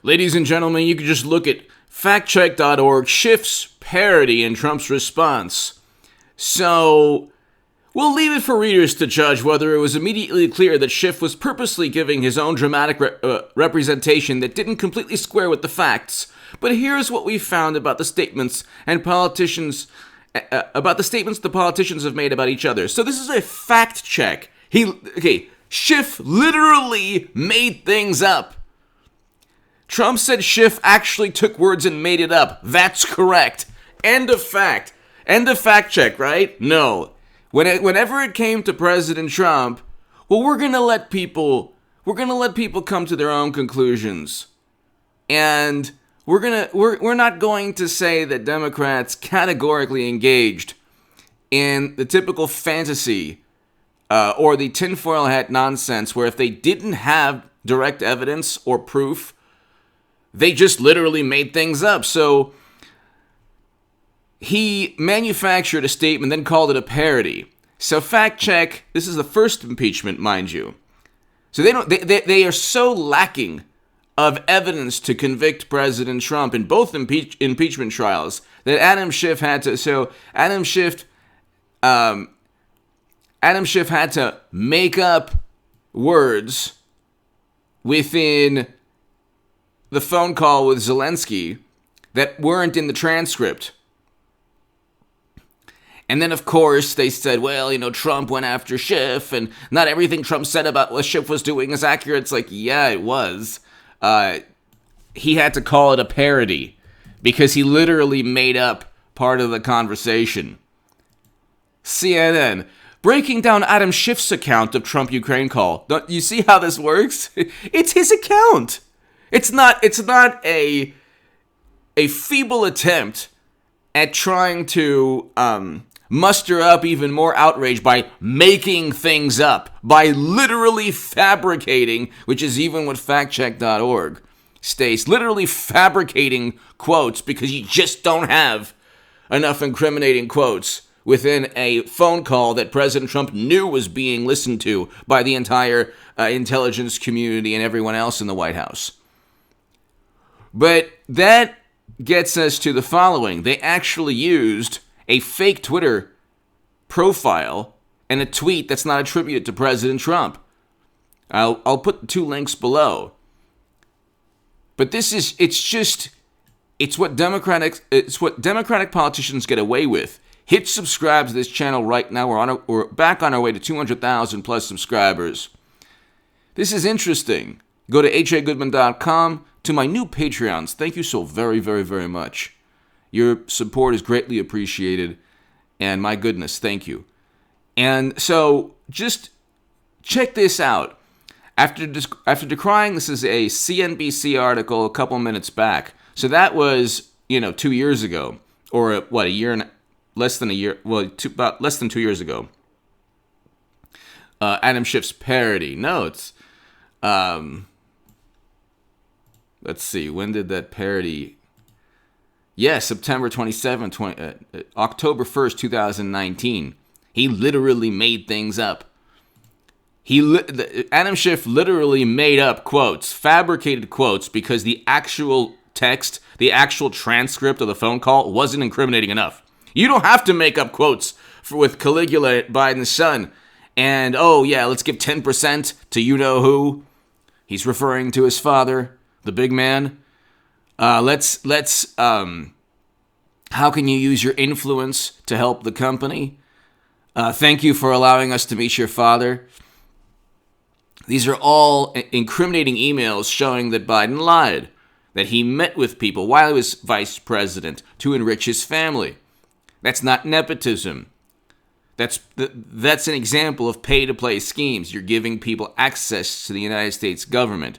Ladies and gentlemen, you can just look at factcheck.org, Schiff's parody and Trump's response. So, we'll leave it for readers to judge whether it was immediately clear that Schiff was purposely giving his own dramatic representation that didn't completely square with the facts. But here's what we found about the statements and politicians, the politicians have made about each other. So this is a fact check. Schiff literally made things up. Trump said Schiff actually took words and made it up. That's correct. End of fact. End of fact check, right? No. Whenever it came to President Trump, well, we're gonna let people come to their own conclusions, and we're not going to say that Democrats categorically engaged in the typical fantasy or the tinfoil hat nonsense, where if they didn't have direct evidence or proof, they just literally made things up. So he manufactured a statement, then called it a parody. So fact check, this is the first impeachment, mind you. So they are so lacking of evidence to convict President Trump in both impeachment trials that Adam Schiff had to make up words within the phone call with Zelensky that weren't in the transcript. And then, of course, they said, well, Trump went after Schiff, and not everything Trump said about what Schiff was doing is accurate. It's like, yeah, it was. He had to call it a parody because he literally made up part of the conversation. CNN, breaking down Adam Schiff's account of Trump-Ukraine call. Don't you see how this works? It's his account. It's not a feeble attempt at trying to muster up even more outrage by making things up, by literally fabricating, which is even what factcheck.org states, literally fabricating quotes because you just don't have enough incriminating quotes within a phone call that President Trump knew was being listened to by the entire intelligence community and everyone else in the White House. But that gets us to the following. They actually used a fake Twitter profile and a tweet that's not attributed to President Trump. I'll put the two links below. But it's what Democratic politicians get away with. Hit subscribe to this channel right now. We're back on our way to 200,000 plus subscribers. This is interesting. Go to hagoodman.com to my new Patreons. Thank you so very, very, very much. Your support is greatly appreciated, and my goodness, thank you. And so, just check this out. After decrying, this is a CNBC article a couple minutes back. So that was, 2 years ago, or a year and less than a year. Well, about less than 2 years ago. Adam Schiff's parody. No, it's let's see. When did that parody? Yeah, September 27th, October 1st, 2019. He literally made things up. Adam Schiff literally made up quotes, fabricated quotes, because the actual text, the actual transcript of the phone call wasn't incriminating enough. You don't have to make up quotes with Caligula, Biden's son, and, oh yeah, let's give 10% to you-know-who. He's referring to his father, the big man. How can you use your influence to help the company? Thank you for allowing us to meet your father. These are all incriminating emails showing that Biden lied, that he met with people while he was vice president to enrich his family. That's not nepotism. That's an example of pay-to-play schemes. You're giving people access to the United States government.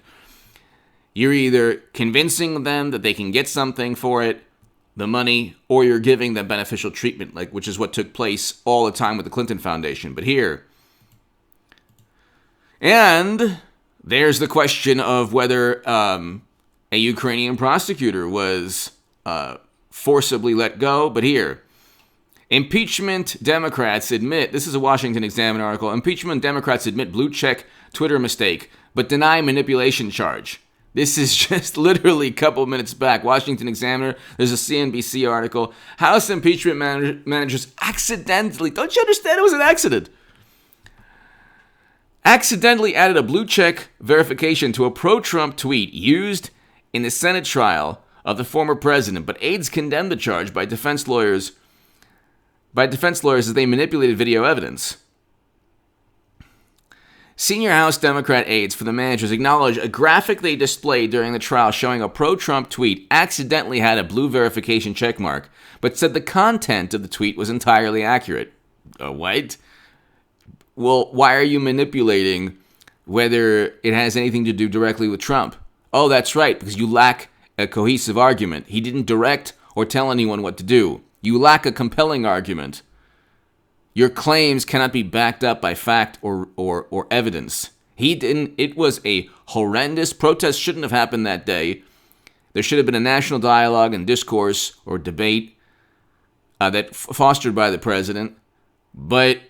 You're either convincing them that they can get something for it, the money, or you're giving them beneficial treatment, which is what took place all the time with the Clinton Foundation. But here, and there's the question of whether a Ukrainian prosecutor was forcibly let go. But here, impeachment Democrats admit, this is a Washington Examiner article, impeachment Democrats admit blue check Twitter mistake, but deny manipulation charge. This is just literally a couple minutes back. Washington Examiner, there's a CNBC article. House impeachment managers accidentally, don't you understand it was an accident? Accidentally added a blue check verification to a pro-Trump tweet used in the Senate trial of the former president, but aides condemned the charge by defense lawyers as they manipulated video evidence. Senior House Democrat aides for the managers acknowledge a graphic they displayed during the trial showing a pro-Trump tweet accidentally had a blue verification checkmark, but said the content of the tweet was entirely accurate. What? Well, why are you manipulating whether it has anything to do directly with Trump? Oh, that's right, because you lack a cohesive argument. He didn't direct or tell anyone what to do. You lack a compelling argument. Your claims cannot be backed up by fact or evidence. He didn't. It was a horrendous protest. Shouldn't have happened that day. There should have been a national dialogue and discourse or debate that fostered by the president. But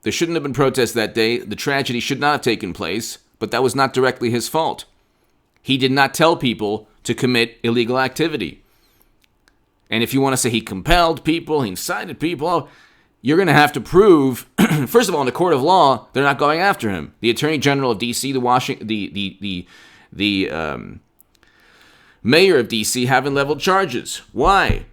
there shouldn't have been protests that day. The tragedy should not have taken place. But that was not directly his fault. He did not tell people to commit illegal activity. And if you want to say he compelled people, he incited people, you're going to have to prove, first of all, in the court of law, they're not going after him. The Attorney General of D.C., the mayor of D.C. haven't leveled charges. Why?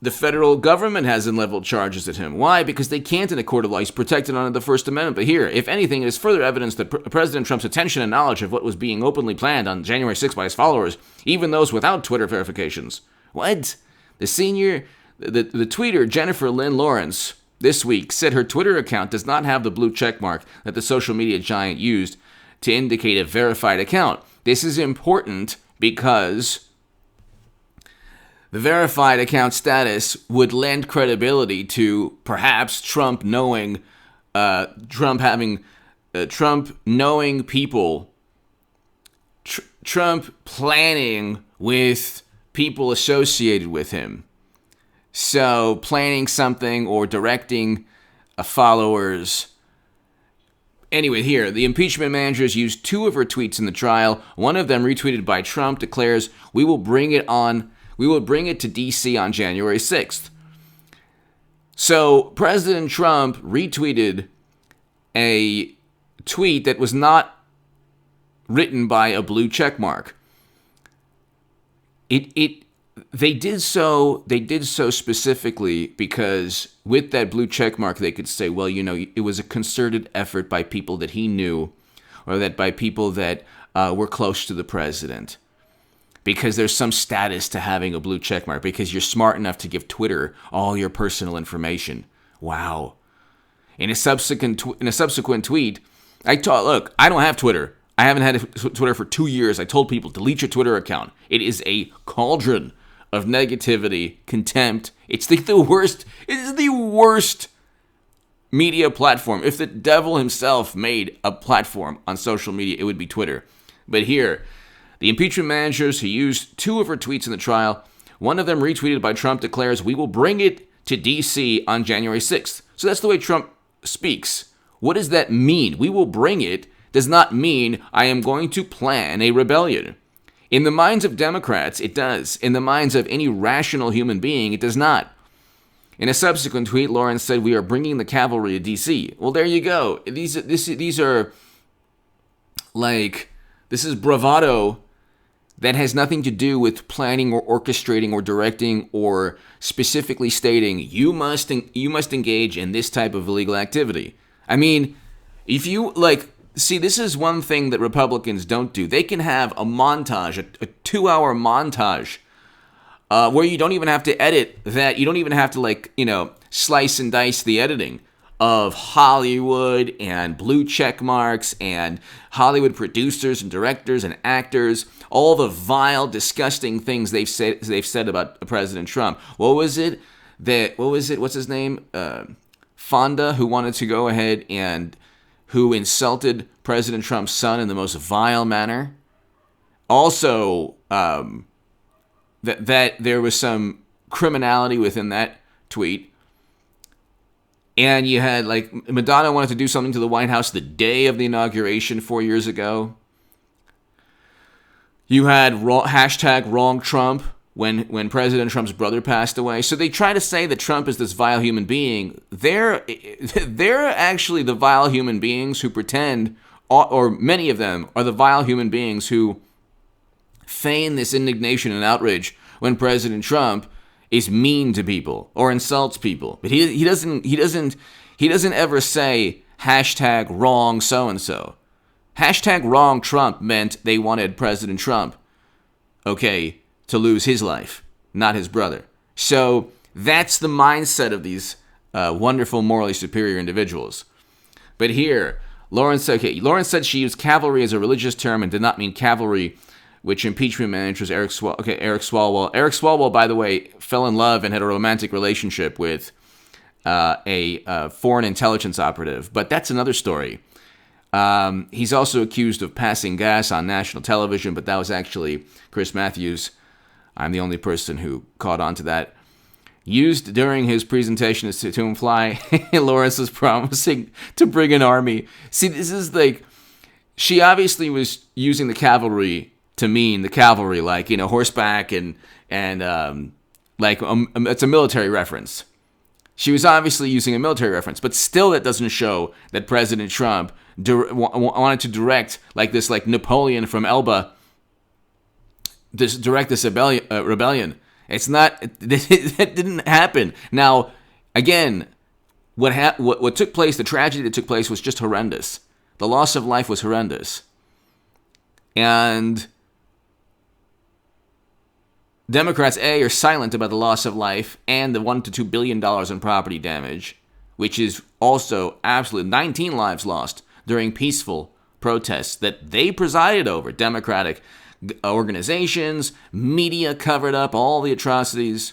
The federal government hasn't leveled charges at him. Why? Because they can't in a court of law. He's protected under the First Amendment. But here, if anything, it is further evidence that President Trump's attention and knowledge of what was being openly planned on January 6th by his followers, even those without Twitter verifications. What? The tweeter Jennifer Lynn Lawrence this week said her Twitter account does not have the blue checkmark that the social media giant used to indicate a verified account. This is important because the verified account status would lend credibility to perhaps Trump knowing people, Trump planning with people associated with him. So planning something or directing followers. Anyway, here, the impeachment managers used two of her tweets in the trial. One of them, retweeted by Trump, declares, we will bring it to D.C. on January 6th. So President Trump retweeted a tweet that was not written by a blue checkmark. They did so specifically because with that blue checkmark they could say, well, it was a concerted effort by people that he knew, or that by people that were close to the president. Because there's some status to having a blue checkmark, because you're smart enough to give Twitter all your personal information. Wow. In a subsequent tweet, look, I don't have Twitter. I haven't had Twitter for 2 years. I told people, delete your Twitter account. It is a cauldron of negativity, contempt. It's the worst. It is the worst media platform. If the devil himself made a platform on social media, it would be Twitter. But here, the impeachment managers who used two of her tweets in the trial, one of them retweeted by Trump, declares, we will bring it to D.C. on January 6th. So that's the way Trump speaks. What does that mean? We will bring it does not mean I am going to plan a rebellion. In the minds of Democrats, it does. In the minds of any rational human being, it does not. In a subsequent tweet, Lawrence said, we are bringing the cavalry to D.C. Well, there you go. These are like, this is bravado that has nothing to do with planning or orchestrating or directing or specifically stating you must engage in this type of illegal activity. I mean, if you see, this is one thing that Republicans don't do. They can have a montage, a 2-hour montage, where you don't even have to edit that. You don't even have to slice and dice the editing of Hollywood and blue check marks and Hollywood producers and directors and actors, all the vile, disgusting things they've said about President Trump. What's his name? Fonda, who wanted to go ahead and who insulted President Trump's son in the most vile manner. Also, that there was some criminality within that tweet. And you had, Madonna wanted to do something to the White House the day of the inauguration 4 years ago. You had hashtag wrong Trump when President Trump's brother passed away. So they try to say that Trump is this vile human being. They're actually the vile human beings who pretend, or many of them are the vile human beings who feign this indignation and outrage when President Trump is mean to people or insults people. But he doesn't ever say hashtag wrong so-and-so. Hashtag wrong Trump meant they wanted President Trump, to lose his life, not his brother. So that's the mindset of these wonderful, morally superior individuals. But here, Lauren said she used cavalry as a religious term and did not mean cavalry, which impeachment manager was Eric Swalwell. Eric Swalwell, by the way, fell in love and had a romantic relationship with a foreign intelligence operative. But that's another story. He's also accused of passing gas on national television, but that was actually Chris Matthews. I'm the only person who caught on to that. Used during his presentation to imply Lawrence was promising to bring an army. See, this is like, she obviously was using the cavalry to mean the cavalry, like, horseback and it's a military reference. She was obviously using a military reference, but still that doesn't show that President Trump wanted to direct like Napoleon from Elba, direct this rebellion. It's not, that didn't happen. Now, again, what took place, the tragedy that took place was just horrendous. The loss of life was horrendous. And Democrats, are silent about the loss of life and the $1 to $2 billion in property damage, which is also absolutely 19 lives lost during peaceful protests that they presided over. Democratic organizations, media covered up all the atrocities.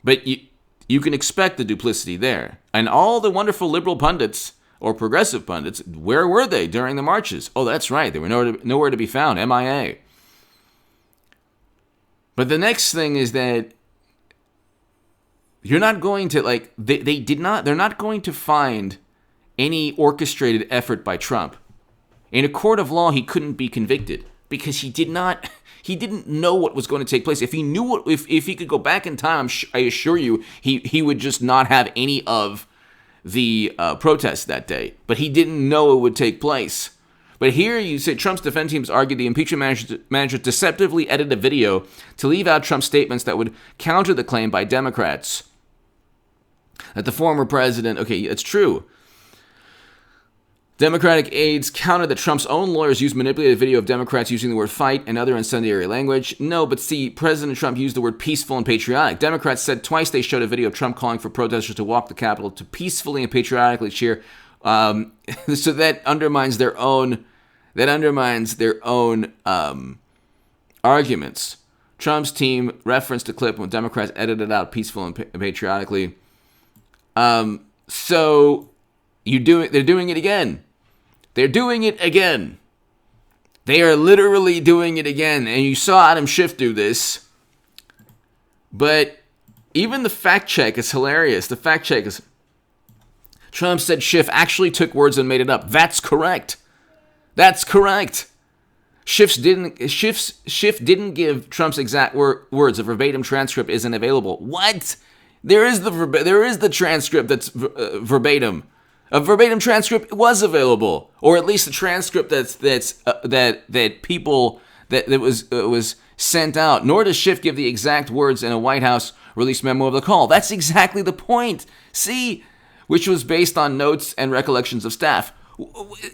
But you can expect the duplicity there. And all the wonderful liberal pundits or progressive pundits, where were they during the marches? Oh, that's right. They were nowhere to be found. MIA. But the next thing is that you're not going to, they're not going to find any orchestrated effort by Trump. In a court of law, he couldn't be convicted because he didn't know what was going to take place. If he knew if he could go back in time, I assure you, he would just not have any of the protests that day. But he didn't know it would take place. But here you say Trump's defense teams argued the impeachment manager deceptively edited a video to leave out Trump's statements that would counter the claim by Democrats that the former president, it's true. Democratic aides countered that Trump's own lawyers used manipulated video of Democrats using the word fight and other incendiary language. No, but see, President Trump used the word peaceful and patriotic. Democrats said twice they showed a video of Trump calling for protesters to walk the Capitol to peacefully and patriotically cheer. So that undermines their own arguments. Trump's team referenced a clip when Democrats edited out peaceful and patriotically. So they're doing it again. They're doing it again. They are literally doing it again. And you saw Adam Schiff do this. But even the fact check is hilarious. The fact check is, Trump said Schiff actually took words and made it up. That's correct. That's correct. Schiff didn't give Trump's exact words. A verbatim transcript isn't available. What? There is the transcript that's verbatim. A verbatim transcript was available, or at least the transcript that was sent out. Nor does Schiff give the exact words in a White House release memo of the call. That's exactly the point. See, which was based on notes and recollections of staff.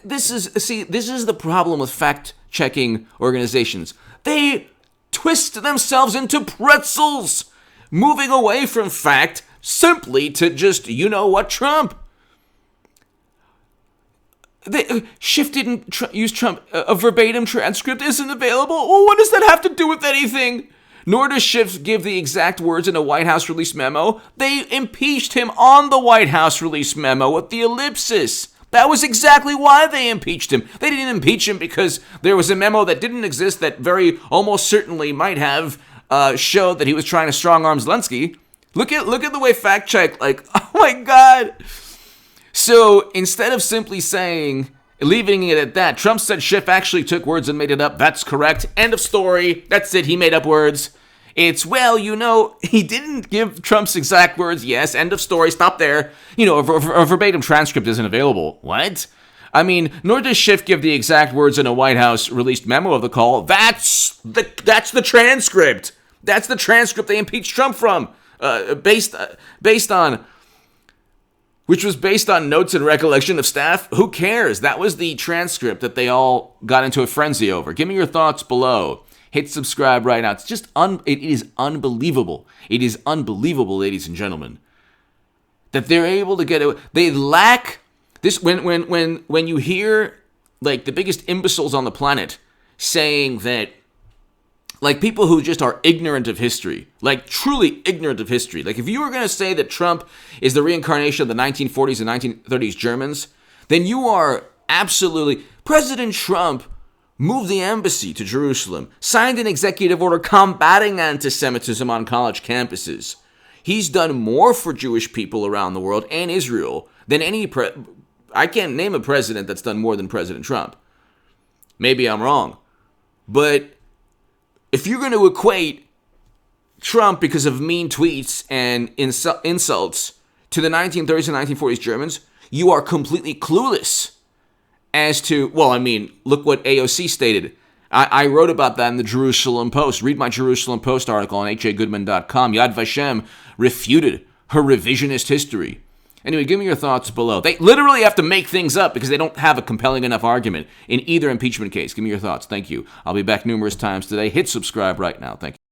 This is the problem with fact-checking organizations. They twist themselves into pretzels, moving away from fact simply to just, Trump. Schiff didn't use Trump. A verbatim transcript isn't available. Well, what does that have to do with anything? Nor does Schiff give the exact words in a White House release memo. They impeached him on the White House release memo with the ellipsis. That was exactly why they impeached him. They didn't impeach him because there was a memo that didn't exist that very almost certainly might have showed that he was trying to strong-arm Zelensky. Look at the way fact check, oh my God. So instead of simply saying, Leaving it at that, Trump said Schiff actually took words and made it up. That's correct. End of story. That's it. He made up words. It's, well, he didn't give Trump's exact words. Yes, end of story. Stop there. A verbatim transcript isn't available. What? I mean, nor does Schiff give the exact words in a White House released memo of the call. That's the transcript. That's the transcript they impeached Trump from, which was based on notes and recollection of staff. Who cares? That was the transcript that they all got into a frenzy over. Give me your thoughts below. Hit subscribe right now. It's just it is unbelievable. It is unbelievable, ladies and gentlemen, that they're able to get it. They lack this when you hear like the biggest imbeciles on the planet saying that, like, people who just are ignorant of history, like truly ignorant of history. Like, if you were going to say that Trump is the reincarnation of the 1940s and 1930s Germans, then you are absolutely... President Trump moved the embassy to Jerusalem, signed an executive order combating anti-Semitism on college campuses. He's done more for Jewish people around the world and Israel than any... I can't name a president that's done more than President Trump. Maybe I'm wrong. But if you're going to equate Trump because of mean tweets and insults to the 1930s and 1940s Germans, you are completely clueless as to, well, I mean, look what AOC stated. I wrote about that in the Jerusalem Post. Read my Jerusalem Post article on hagoodman.com. Yad Vashem refuted her revisionist history. Anyway, give me your thoughts below. They literally have to make things up because they don't have a compelling enough argument in either impeachment case. Give me your thoughts. Thank you. I'll be back numerous times today. Hit subscribe right now. Thank you.